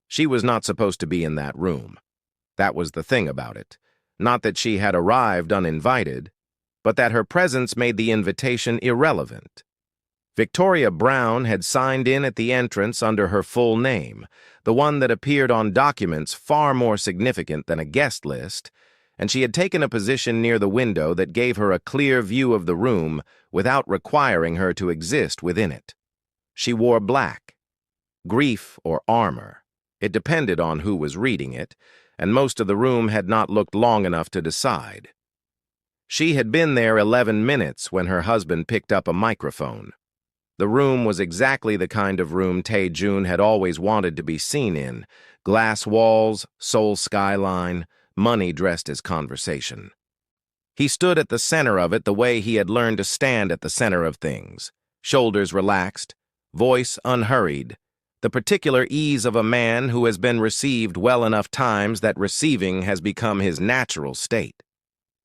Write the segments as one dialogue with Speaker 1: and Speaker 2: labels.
Speaker 1: She was not supposed to be in that room. That was the thing about it. Not that she had arrived uninvited, but that her presence made the invitation irrelevant. Victoria Brown had signed in at the entrance under her full name, the one that appeared on documents far more significant than a guest list, and she had taken a position near the window that gave her a clear view of the room without requiring her to exist within it. She wore black. Grief or armor. It depended on who was reading it, and most of the room had not looked long enough to decide. She had been there 11 minutes when her husband picked up a microphone. The room was exactly the kind of room Tae-joon had always wanted to be seen in. Glass walls, Seoul skyline, money dressed as conversation. He stood at the center of it the way he had learned to stand at the center of things. Shoulders relaxed, voice unhurried. The particular ease of a man who has been received well enough times that receiving has become his natural state.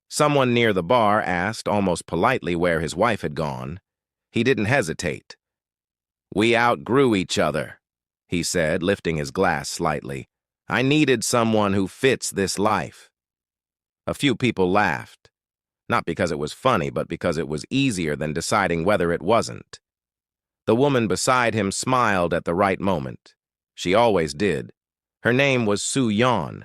Speaker 1: Someone near the bar asked, almost politely, where his wife had gone. He didn't hesitate. "We outgrew each other," he said, lifting his glass slightly. "I needed someone who fits this life." A few people laughed, not because it was funny, but because it was easier than deciding whether it wasn't. The woman beside him smiled at the right moment. She always did. Her name was Soo-yeon,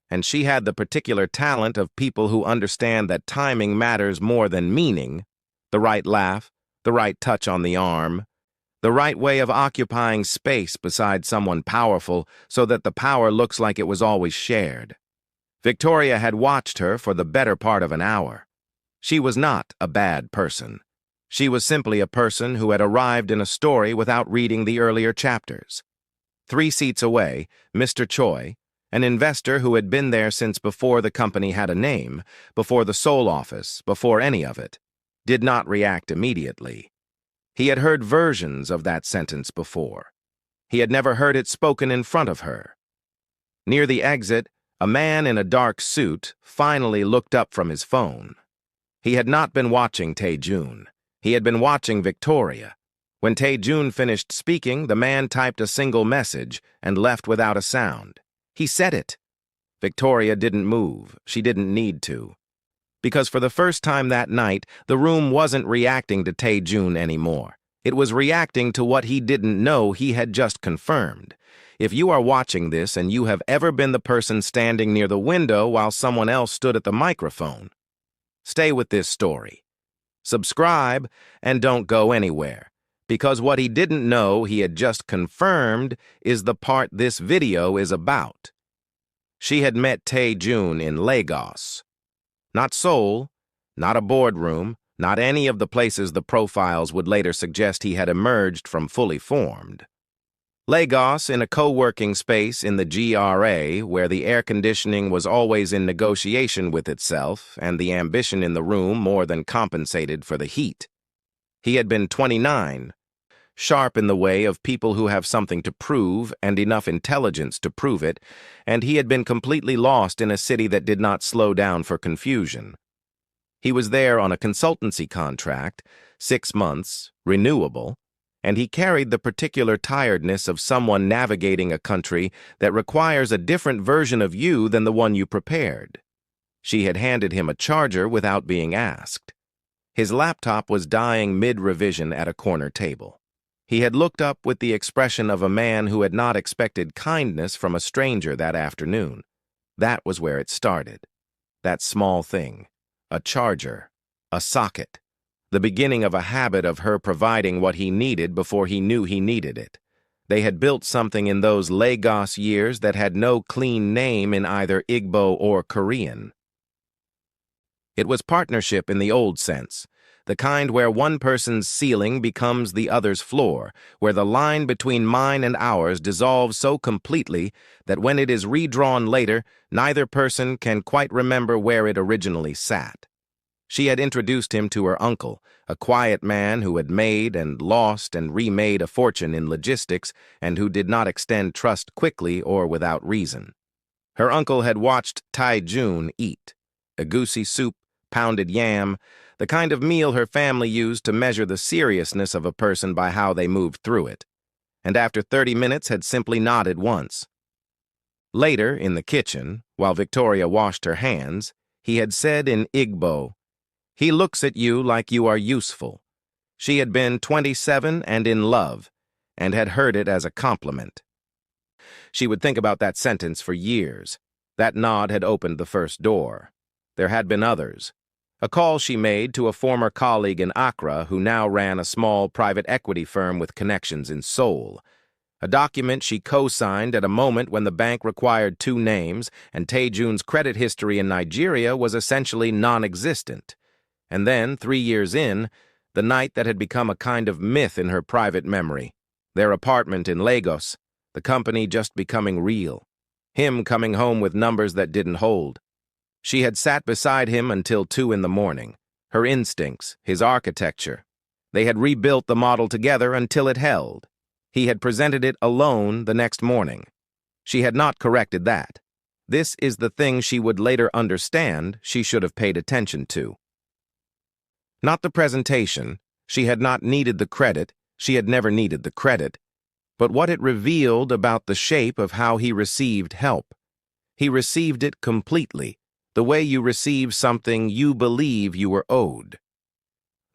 Speaker 1: and she had the particular talent of people who understand that timing matters more than meaning. The right laugh, the right touch on the arm, the right way of occupying space beside someone powerful so that the power looks like it was always shared. Victoria had watched her for the better part of an hour. She was not a bad person. She was simply a person who had arrived in a story without reading the earlier chapters. 3 seats away, Mr. Choi, an investor who had been there since before the company had a name, before the Seoul office, before any of it, did not react immediately. He had heard versions of that sentence before. He had never heard it spoken in front of her. Near the exit, a man in a dark suit finally looked up from his phone. He had not been watching Tae-joon. He had been watching Victoria. When Tae-joon finished speaking, the man typed a single message and left without a sound. He said it. Victoria didn't move. She didn't need to. Because for the first time that night, the room wasn't reacting to Tae-joon anymore. It was reacting to what he didn't know he had just confirmed. If you are watching this and you have ever been the person standing near the window while someone else stood at the microphone, stay with this story. Subscribe and don't go anywhere, because what he didn't know he had just confirmed is the part this video is about. She had met Tae-joon in Leygoss. Not Seoul, not a boardroom, not any of the places the profiles would later suggest he had emerged from fully formed. Leygoss in a co-working space in the GRA where the air conditioning was always in negotiation with itself and the ambition in the room more than compensated for the heat. He had been 29, sharp in the way of people who have something to prove and enough intelligence to prove it, and he had been completely lost in a city that did not slow down for confusion. He was there on a consultancy contract, 6 months, renewable, and he carried the particular tiredness of someone navigating a country that requires a different version of you than the one you prepared. She had handed him a charger without being asked. His laptop was dying mid-revision at a corner table. He had looked up with the expression of a man who had not expected kindness from a stranger that afternoon. That was where it started. That small thing. A charger. A socket. The beginning of a habit of her providing what he needed before he knew he needed it. They had built something in those Leygoss years that had no clean name in either Igbo or Korean. It was partnership in the old sense, the kind where one person's ceiling becomes the other's floor, where the line between mine and ours dissolves so completely that when it is redrawn later, neither person can quite remember where it originally sat. She had introduced him to her uncle, a quiet man who had made and lost and remade a fortune in logistics and who did not extend trust quickly or without reason. Her uncle had watched Tae-joon eat, egusi soup, pounded yam, the kind of meal her family used to measure the seriousness of a person by how they moved through it, and after 30 minutes had simply nodded once. Later, in the kitchen, while Victoria washed her hands, he had said in Igbo, "He looks at you like you are useful." She had been 27 and in love, and had heard it as a compliment. She would think about that sentence for years. That nod had opened the first door. There had been others. A call she made to a former colleague in Accra who now ran a small private equity firm with connections in Seoul. A document she co-signed at a moment when the bank required two names and Tae-joon's credit history in Nigeria was essentially non-existent. And then, 3 years in, the night that had become a kind of myth in her private memory. Their apartment in Leygoss, the company just becoming real. Him coming home with numbers that didn't hold. She had sat beside him until 2 in the morning. Her instincts, his architecture. They had rebuilt the model together until it held. He had presented it alone the next morning. She had not corrected that. This is the thing she would later understand she should have paid attention to. Not the presentation. She had not needed the credit. She had never needed the credit. But what it revealed about the shape of how he received help. He received it completely, the way you receive something you believe you were owed.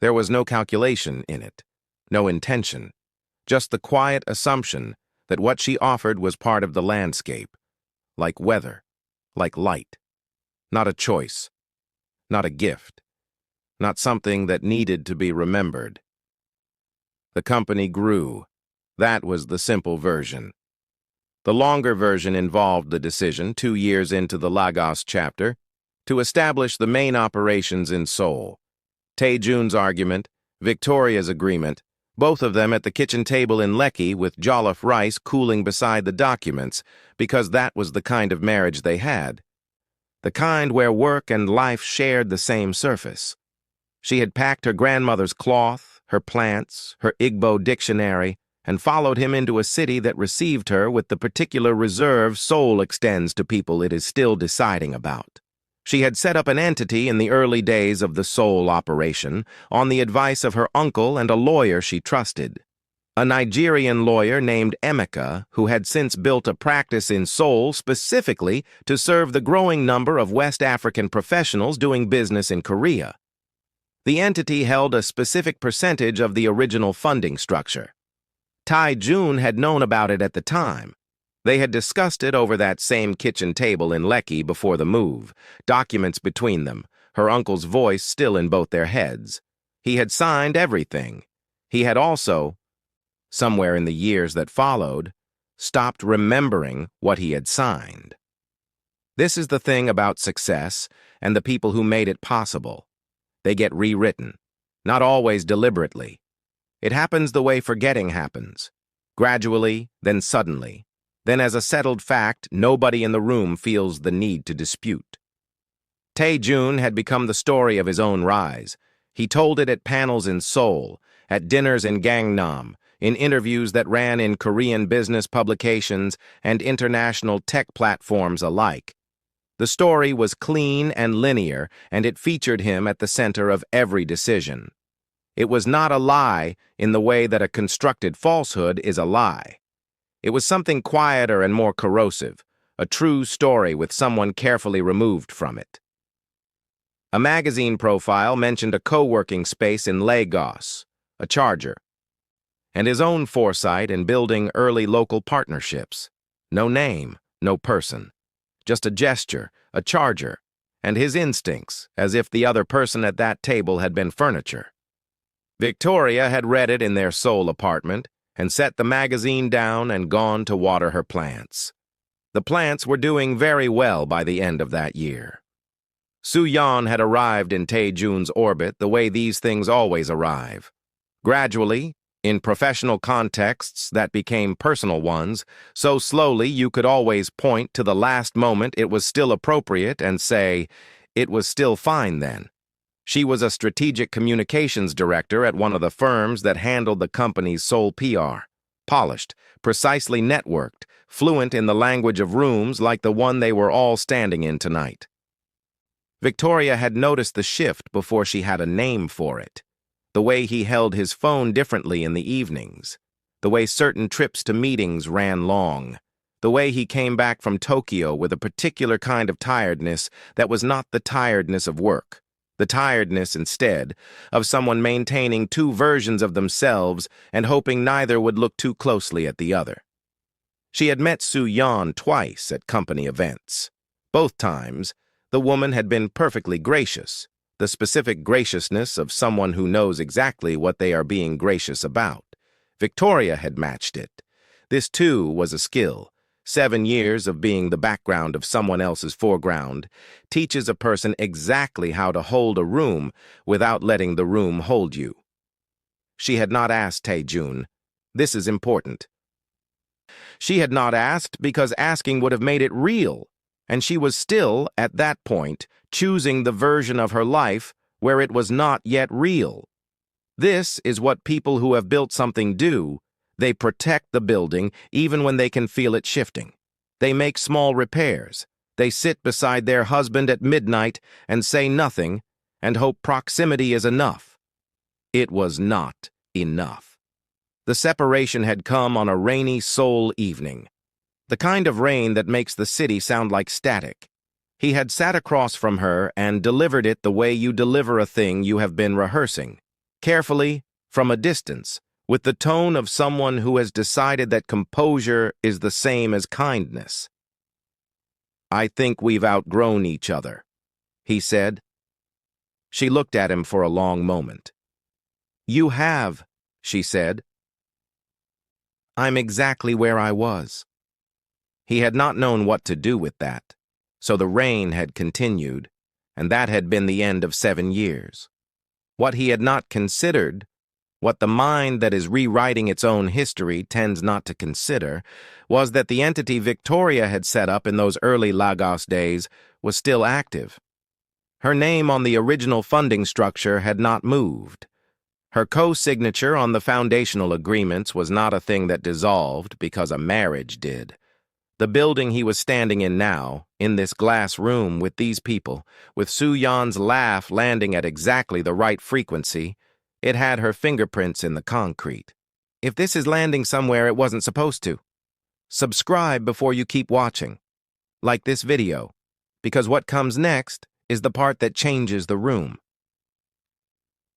Speaker 1: There was no calculation in it, no intention, just the quiet assumption that what she offered was part of the landscape, like weather, like light, not a choice, not a gift, not something that needed to be remembered. The company grew. That was the simple version. The longer version involved the decision, 2 years into the Leygoss chapter, to establish the main operations in Seoul. Tae-joon's argument, Victoria's agreement, both of them at the kitchen table in Lekki with jollof rice cooling beside the documents, because that was the kind of marriage they had. The kind where work and life shared the same surface. She had packed her grandmother's cloth, her plants, her Igbo dictionary, and followed him into a city that received her with the particular reserve Seoul extends to people it is still deciding about. She had set up an entity in the early days of the Seoul operation on the advice of her uncle and a lawyer she trusted. A Nigerian lawyer named Emeka, who had since built a practice in Seoul specifically to serve the growing number of West African professionals doing business in Korea. The entity held a specific percentage of the original funding structure. Tae-joon had known about it at the time. They had discussed it over that same kitchen table in Lekki before the move, documents between them, her uncle's voice still in both their heads. He had signed everything. He had also, somewhere in the years that followed, stopped remembering what he had signed. This is the thing about success and the people who made it possible. They get rewritten, not always deliberately. It happens the way forgetting happens, gradually, then suddenly. Then as a settled fact, nobody in the room feels the need to dispute. Tae-joon had become the story of his own rise. He told it at panels in Seoul, at dinners in Gangnam, in interviews that ran in Korean business publications and international tech platforms alike. The story was clean and linear, and it featured him at the center of every decision. It was not a lie in the way that a constructed falsehood is a lie. It was something quieter and more corrosive, a true story with someone carefully removed from it. A magazine profile mentioned a co-working space in Leygoss, a charger, and his own foresight in building early local partnerships. No name, no person, just a gesture, a charger, and his instincts, as if the other person at that table had been furniture. Victoria had read it in their Seoul apartment, and set the magazine down and gone to water her plants. The plants were doing very well by the end of that year. Soo-yeon had arrived in Tae-joon's orbit the way these things always arrive. Gradually, in professional contexts that became personal ones, so slowly you could always point to the last moment it was still appropriate and say, it was still fine then. She was a strategic communications director at one of the firms that handled the company's Seoul PR. Polished, precisely networked, fluent in the language of rooms like the one they were all standing in tonight. Victoria had noticed the shift before she had a name for it. The way he held his phone differently in the evenings. The way certain trips to meetings ran long. The way he came back from Tokyo with a particular kind of tiredness that was not the tiredness of work. The tiredness, instead, of someone maintaining two versions of themselves and hoping neither would look too closely at the other. She had met Soo-yeon twice at company events. Both times, the woman had been perfectly gracious, the specific graciousness of someone who knows exactly what they are being gracious about. Victoria had matched it. This, too, was a skill. 7 years of being the background of someone else's foreground teaches a person exactly how to hold a room without letting the room hold you. She had not asked Tae-joon. This is important. She had not asked because asking would have made it real, and she was still, at that point, choosing the version of her life where it was not yet real. This is what people who have built something do. They protect the building even when they can feel it shifting. They make small repairs. They sit beside their husband at midnight and say nothing and hope proximity is enough. It was not enough. The separation had come on a rainy Seoul evening. The kind of rain that makes the city sound like static. He had sat across from her and delivered it the way you deliver a thing you have been rehearsing. Carefully, from a distance, with the tone of someone who has decided that composure is the same as kindness. "I think we've outgrown each other," he said. She looked at him for a long moment. "You have," she said. "I'm exactly where I was." He had not known what to do with that, so the rain had continued, and that had been the end of 7 years. What he had not considered, what the mind that is rewriting its own history tends not to consider, was that the entity Victoria had set up in those early Leygoss days was still active. Her name on the original funding structure had not moved. Her co-signature on the foundational agreements was not a thing that dissolved because a marriage did. The building he was standing in now, in this glass room with these people, with Soo-yeon's laugh landing at exactly the right frequency, it had her fingerprints in the concrete. If this is landing somewhere it wasn't supposed to, subscribe before you keep watching. Like this video, because what comes next is the part that changes the room.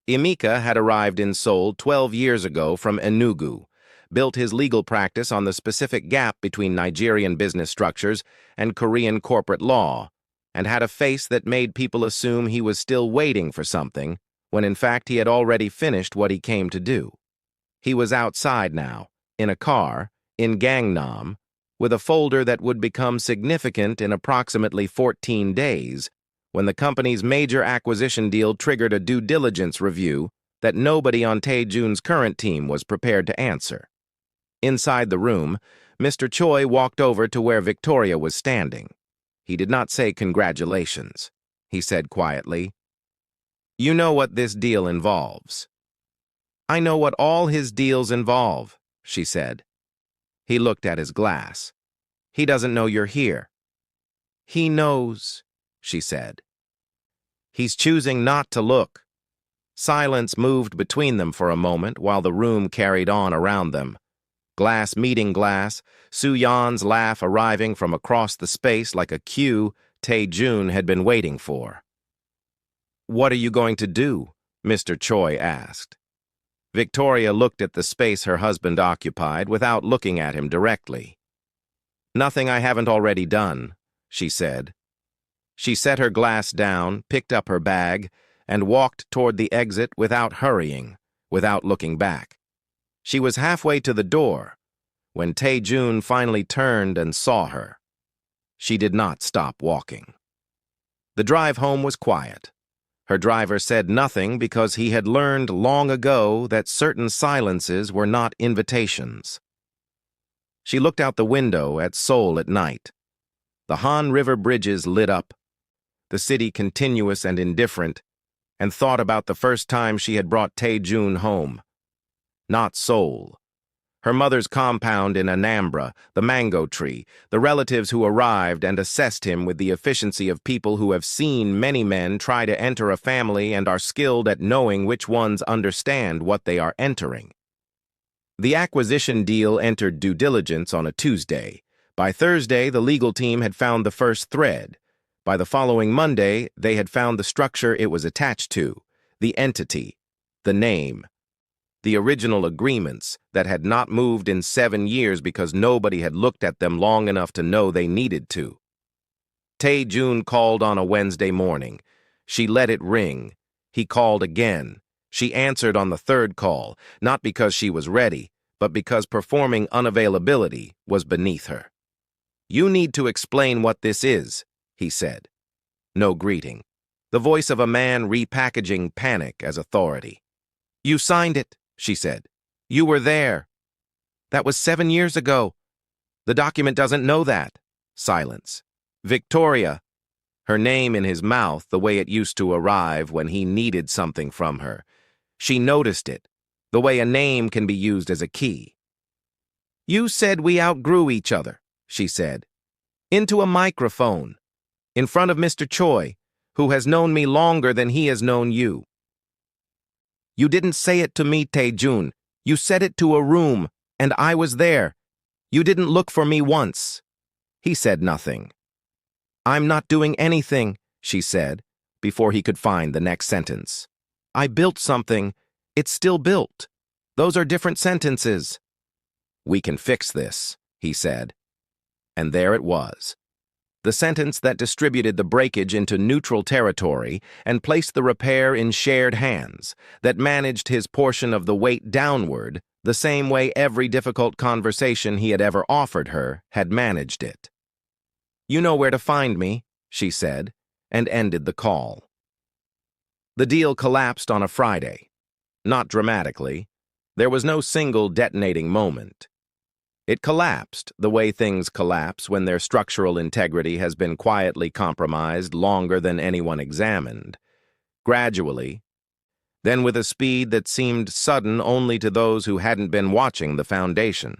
Speaker 1: Emeka had arrived in Seoul 12 years ago from Enugu, built his legal practice on the specific gap between Nigerian business structures and Korean corporate law, and had a face that made people assume he was still waiting for something, when in fact he had already finished what he came to do. He was outside now, in a car, in Gangnam, with a folder that would become significant in approximately 14 days, when the company's major acquisition deal triggered a due diligence review that nobody on Tae-joon's current team was prepared to answer. Inside the room, Mr. Choi walked over to where Victoria was standing. He did not say congratulations. He said quietly, "You know what this deal involves." "I know what all his deals involve," she said. He looked at his glass. "He doesn't know you're here." "He knows," she said. "He's choosing not to look." Silence moved between them for a moment while the room carried on around them. Glass meeting glass, Soo-yeon's laugh arriving from across the space like a cue Tae-joon had been waiting for. "What are you going to do?" Mr. Choi asked. Victoria looked at the space her husband occupied without looking at him directly. "Nothing I haven't already done," she said. She set her glass down, picked up her bag, and walked toward the exit without hurrying, without looking back. She was halfway to the door when Tae-joon finally turned and saw her. She did not stop walking. The drive home was quiet. Her driver said nothing because he had learned long ago that certain silences were not invitations. She looked out the window at Seoul at night. The Han River bridges lit up, the city continuous and indifferent, and thought about the first time she had brought Tae-joon home. Not Seoul. Her mother's compound in Anambra, the mango tree, the relatives who arrived and assessed him with the efficiency of people who have seen many men try to enter a family and are skilled at knowing which ones understand what they are entering. The acquisition deal entered due diligence on a Tuesday, By Thursday, the legal team had found the first thread. By the following Monday, they had found the structure it was attached to, the entity, the name, the original agreements that had not moved in 7 years because nobody had looked at them long enough to know they needed to. Tae-joon called on a Wednesday morning. She let it ring. He called again. She answered on the third call, not because she was ready, but because performing unavailability was beneath her. "You need to explain what this is," he said. No greeting. The voice of a man repackaging panic as authority. "You signed it," she said. "You were there." "That was 7 years ago." "The document doesn't know that." Silence. "Victoria." Her name in his mouth the way it used to arrive when he needed something from her. She noticed it, the way a name can be used as a key. "You said we outgrew each other," she said. "Into a microphone. In front of Mr. Choi, who has known me longer than he has known you." "You didn't say it to me, Tae-joon. You said it to a room, and I was there. You didn't look for me once." He said nothing. "I'm not doing anything," she said, before he could find the next sentence. "I built something. It's still built. Those are different sentences." "We can fix this," he said. And there it was. The sentence that distributed the breakage into neutral territory and placed the repair in shared hands, that managed his portion of the weight downward, the same way every difficult conversation he had ever offered her had managed it. "You know where to find me," she said, and ended the call. The deal collapsed on a Friday. Not dramatically. There was no single detonating moment. It collapsed the way things collapse when their structural integrity has been quietly compromised longer than anyone examined. Gradually, then with a speed that seemed sudden only to those who hadn't been watching the foundation.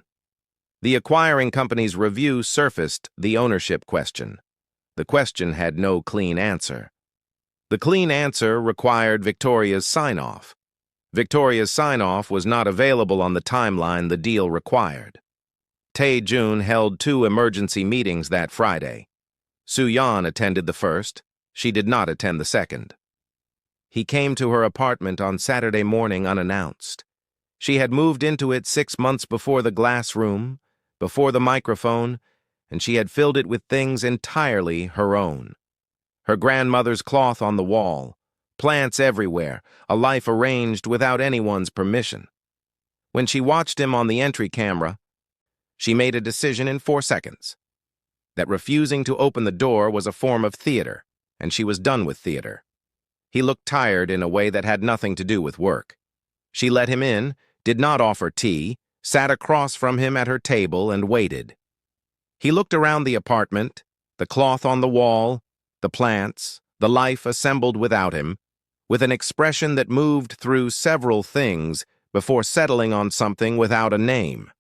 Speaker 1: The acquiring company's review surfaced the ownership question. The question had no clean answer. The clean answer required Victoria's sign-off. Victoria's sign-off was not available on the timeline the deal required. Tae-joon held 2 emergency meetings that Friday. Soo-yeon attended the first. She did not attend the second. He came to her apartment on Saturday morning unannounced. She had moved into it 6 months before the glass room, before the microphone, and she had filled it with things entirely her own. Her grandmother's cloth on the wall, plants everywhere, a life arranged without anyone's permission. When she watched him on the entry camera, she made a decision in 4 seconds. That refusing to open the door was a form of theater, and she was done with theater. He looked tired in a way that had nothing to do with work. She let him in, did not offer tea, sat across from him at her table and waited. He looked around the apartment, the cloth on the wall, the plants, the life assembled without him, with an expression that moved through several things before settling on something without a name.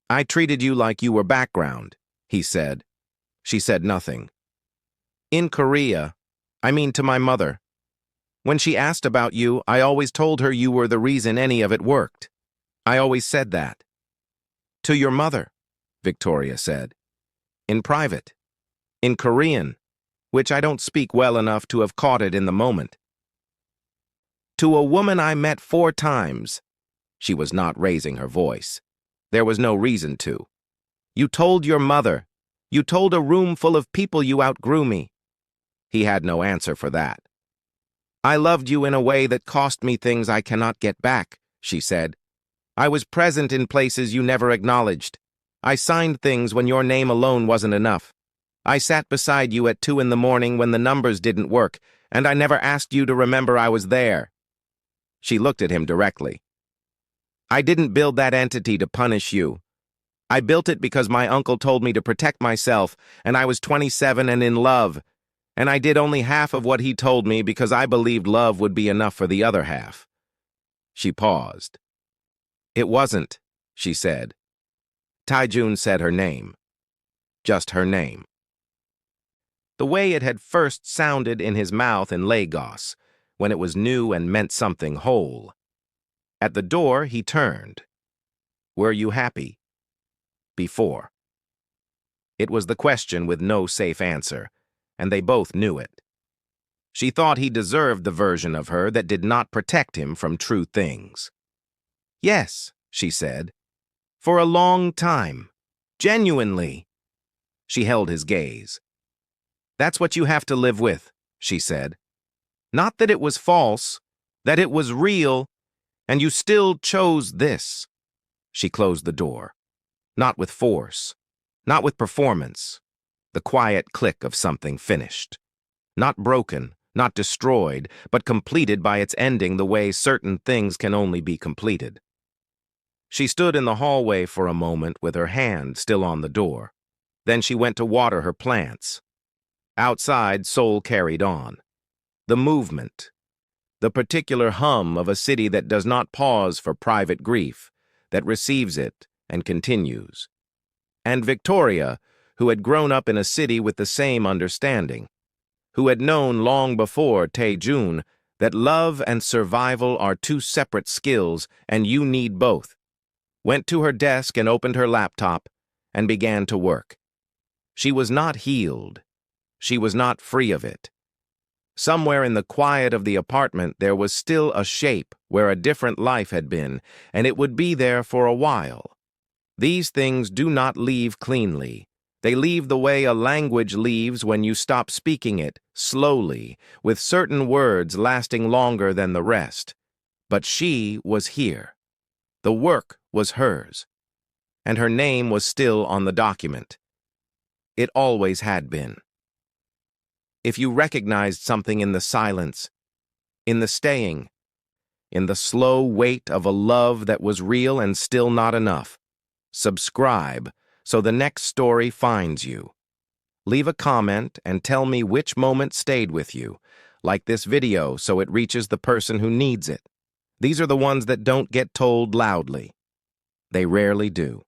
Speaker 1: "I treated you like you were background," he said. She said nothing. "In Korea, I mean to my mother. When she asked about you, I always told her you were the reason any of it worked. I always said that." "To your mother," Victoria said. "In private. In Korean, which I don't speak well enough to have caught it in the moment." "To a woman I met 4 times." She was not raising her voice. There was no reason to. "You told your mother. You told a room full of people you outgrew me." He had no answer for that. "I loved you in a way that cost me things I cannot get back," she said. "I was present in places you never acknowledged. I signed things when your name alone wasn't enough. I sat beside you at 2 in the morning when the numbers didn't work, and I never asked you to remember I was there." She looked at him directly. "I didn't build that entity to punish you. I built it because my uncle told me to protect myself, and I was 27 and in love, and I did only half of what he told me because I believed love would be enough for the other half." She paused. "It wasn't," she said. Tae-joon said her name. Just her name. The way it had first sounded in his mouth in Leygoss, when it was new and meant something whole. At the door, he turned. "Were you happy?" "Before." It was the question with no safe answer, and they both knew it. She thought he deserved the version of her that did not protect him from true things. "Yes," she said. "For a long time. Genuinely." She held his gaze. "That's what you have to live with," she said. "Not that it was false, that it was real, and you still chose this." She closed the door. Not with force, not with performance. The quiet click of something finished. Not broken, not destroyed, but completed by its ending the way certain things can only be completed. She stood in the hallway for a moment with her hand still on the door. Then she went to water her plants. Outside, Seoul carried on. The movement. The particular hum of a city that does not pause for private grief, that receives it and continues. And Victoria, who had grown up in a city with the same understanding, who had known long before Tae-joon that love and survival are two separate skills and you need both, went to her desk and opened her laptop and began to work. She was not healed. She was not free of it. Somewhere in the quiet of the apartment there was still a shape where a different life had been, and it would be there for a while. These things do not leave cleanly. They leave the way a language leaves when you stop speaking it, slowly, with certain words lasting longer than the rest. But she was here. The work was hers. And her name was still on the document. It always had been. If you recognized something in the silence, in the staying, in the slow wait of a love that was real and still not enough, subscribe so the next story finds you. Leave a comment and tell me which moment stayed with you. Like this video so it reaches the person who needs it. These are the ones that don't get told loudly. They rarely do.